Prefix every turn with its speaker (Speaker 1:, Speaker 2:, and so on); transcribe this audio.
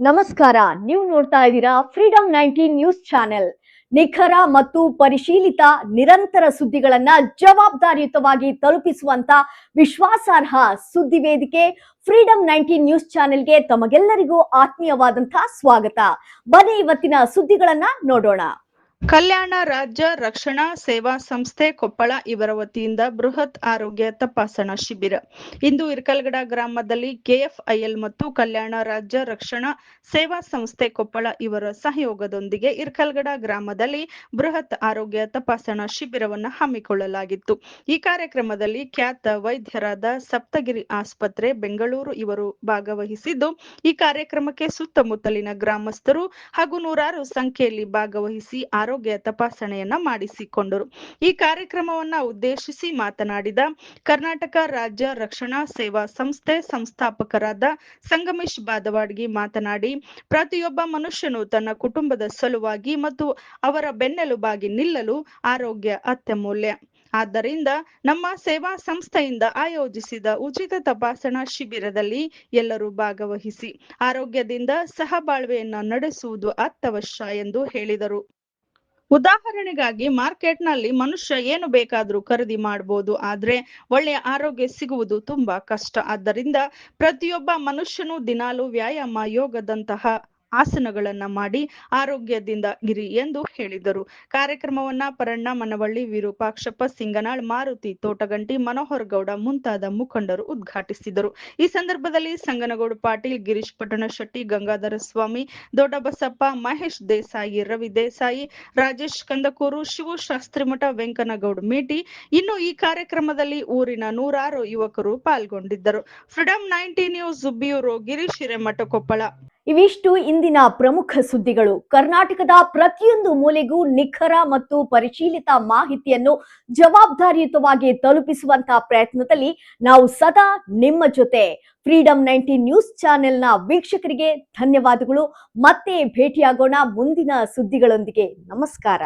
Speaker 1: ನಮಸ್ಕಾರ. ನೀವು ನೋಡ್ತಾ ಇದ್ದೀರಾ ಫ್ರೀಡಮ್ 19 ನ್ಯೂಸ್ ಚಾನೆಲ್. ನಿಖರ ಮತ್ತು ಪರಿಶೀಲಿತ ನಿರಂತರ ಸುದ್ದಿಗಳನ್ನ ಜವಾಬ್ದಾರಿಯುತವಾಗಿ ತಲುಪಿಸುವಂತ ವಿಶ್ವಾಸಾರ್ಹ ಸುದ್ದಿ ವೇದಿಕೆ ಫ್ರೀಡಮ್ 19 ನ್ಯೂಸ್ ಚಾನೆಲ್ಗೆ ತಮಗೆಲ್ಲರಿಗೂ ಆತ್ಮೀಯವಾದಂತಹ ಸ್ವಾಗತ. ಬನ್ನಿ ಇವತ್ತಿನ ಸುದ್ದಿಗಳನ್ನ ನೋಡೋಣ.
Speaker 2: ಕಲ್ಯಾಣ ರಾಜ್ಯ ರಕ್ಷಣಾ ಸೇವಾ ಸಂಸ್ಥೆ ಕೊಪ್ಪಳ ಇವರ ವತಿಯಿಂದ ಬೃಹತ್ ಆರೋಗ್ಯ ತಪಾಸಣಾ ಶಿಬಿರ ಇಂದು ಇರ್ಕಲ್ಗಡ ಗ್ರಾಮದಲ್ಲಿ ಕೆಎಫ್ಐಎಲ್ ಮತ್ತು ಕಲ್ಯಾಣ ರಾಜ್ಯ ರಕ್ಷಣಾ ಸೇವಾ ಸಂಸ್ಥೆ ಕೊಪ್ಪಳ ಇವರ ಸಹಯೋಗದೊಂದಿಗೆ ಇರ್ಕಲ್ಗಡ ಗ್ರಾಮದಲ್ಲಿ ಬೃಹತ್ ಆರೋಗ್ಯ ತಪಾಸಣಾ ಶಿಬಿರವನ್ನು ಹಮ್ಮಿಕೊಳ್ಳಲಾಗಿತ್ತು. ಈ ಕಾರ್ಯಕ್ರಮದಲ್ಲಿ ಖ್ಯಾತ ವೈದ್ಯರಾದ ಸಪ್ತಗಿರಿ ಆಸ್ಪತ್ರೆ ಬೆಂಗಳೂರು ಇವರು ಭಾಗವಹಿಸಿದ್ದು, ಈ ಕಾರ್ಯಕ್ರಮಕ್ಕೆ ಸುತ್ತಮುತ್ತಲಿನ ಗ್ರಾಮಸ್ಥರು ಹಾಗೂ ನೂರಾರು ಸಂಖ್ಯೆಯಲ್ಲಿ ಭಾಗವಹಿಸಿ ಆರೋಗ್ಯ ತಪಾಸಣೆಯನ್ನ ಮಾಡಿಸಿಕೊಂಡರು. ಈ ಕಾರ್ಯಕ್ರಮವನ್ನ ಉದ್ದೇಶಿಸಿ ಮಾತನಾಡಿದ ಕರ್ನಾಟಕ ರಾಜ್ಯ ರಕ್ಷಣಾ ಸೇವಾ ಸಂಸ್ಥೆ ಸಂಸ್ಥಾಪಕರಾದ ಸಂಗಮೇಶ್ ಬಾದವಾಡ್ಗಿ ಮಾತನಾಡಿ, ಪ್ರತಿಯೊಬ್ಬ ಮನುಷ್ಯನು ತನ್ನ ಕುಟುಂಬದ ಸಲುವಾಗಿ ಮತ್ತು ಅವರ ಬೆನ್ನೆಲುಬಾಗಿ ನಿಲ್ಲಲು ಆರೋಗ್ಯ ಅತ್ಯಮೂಲ್ಯ. ಆದ್ದರಿಂದ ನಮ್ಮ ಸೇವಾ ಸಂಸ್ಥೆಯಿಂದ ಆಯೋಜಿಸಿದ ಉಚಿತ ತಪಾಸಣಾ ಶಿಬಿರದಲ್ಲಿ ಎಲ್ಲರೂ ಭಾಗವಹಿಸಿ ಆರೋಗ್ಯದಿಂದ ಸಹಬಾಳ್ವೆಯನ್ನ ನಡೆಸುವುದು ಅತ್ಯವಶ್ಯ ಎಂದು ಹೇಳಿದರು. ಉದಾಹರಣೆಗಾಗಿ ಮಾರ್ಕೆಟ್ನಲ್ಲಿ ಮನುಷ್ಯ ಏನು ಬೇಕಾದರೂ ಖರೀದಿ ಮಾಡಬಹುದು, ಆದ್ರೆ ಒಳ್ಳೆಯ ಆರೋಗ್ಯ ಸಿಗುವುದು ತುಂಬಾ ಕಷ್ಟ. ಆದ್ದರಿಂದ ಪ್ರತಿಯೊಬ್ಬ ಮನುಷ್ಯನು ದಿನಾಲು ವ್ಯಾಯಾಮ, ಯೋಗದಂತಹ ಆಸನಗಳನ್ನ ಮಾಡಿ ಆರೋಗ್ಯದಿಂದ ಇರಿ ಎಂದು ಹೇಳಿದರು. ಕಾರ್ಯಕ್ರಮವನ್ನ ಪರಣ್ಣ ಮನವಳ್ಳಿ, ವಿರೂಪಾಕ್ಷಪ್ಪ ಸಿಂಗನಾಳ್, ಮಾರುತಿ ತೋಟಗಂಟಿ, ಮನೋಹರ್ ಗೌಡ ಮುಂತಾದ ಮುಖಂಡರು ಉದ್ಘಾಟಿಸಿದರು. ಈ ಸಂದರ್ಭದಲ್ಲಿ ಸಂಗನಗೌಡ ಪಾಟೀಲ್, ಗಿರೀಶ್ ಪಟ್ಟಣಶೆಟ್ಟಿ, ಗಂಗಾಧರ ಸ್ವಾಮಿ, ದೊಡ್ಡಬಸಪ್ಪ, ಮಹೇಶ್ ದೇಸಾಯಿ, ರವಿ ದೇಸಾಯಿ, ರಾಜೇಶ್ ಕಂದಕೂರು, ಶಿವು ಶಾಸ್ತ್ರಿಮಠ, ವೆಂಕನಗೌಡ ಮೇಟಿ, ಇನ್ನು ಈ ಕಾರ್ಯಕ್ರಮದಲ್ಲಿ ಊರಿನ ನೂರಾರು ಯುವಕರು ಪಾಲ್ಗೊಂಡಿದ್ದರು. Freedom 19 news bureau Girish Hiremath, Koppal.
Speaker 1: ಇವಿಷ್ಟು ಇಂದಿನ ಪ್ರಮುಖ ಸುದ್ದಿಗಳು. ಕರ್ನಾಟಕದ ಪ್ರತಿಯೊಂದು ಮೂಲೆಗೂ ನಿಖರ ಮತ್ತು ಪರಿಶೀಲಿತ ಮಾಹಿತಿಯನ್ನು ಜವಾಬ್ದಾರಿಯುತವಾಗಿ ತಲುಪಿಸುವಂತಹ ಪ್ರಯತ್ನದಲ್ಲಿ ನಾವು ಸದಾ ನಿಮ್ಮ ಜೊತೆ. ಫ್ರೀಡಮ್ 19 ನ್ಯೂಸ್ ಚಾನೆಲ್ನ ವೀಕ್ಷಕರಿಗೆ ಧನ್ಯವಾದಗಳು. ಮತ್ತೆ ಭೇಟಿಯಾಗೋಣ ಮುಂದಿನ ಸುದ್ದಿಗಳೊಂದಿಗೆ. ನಮಸ್ಕಾರ.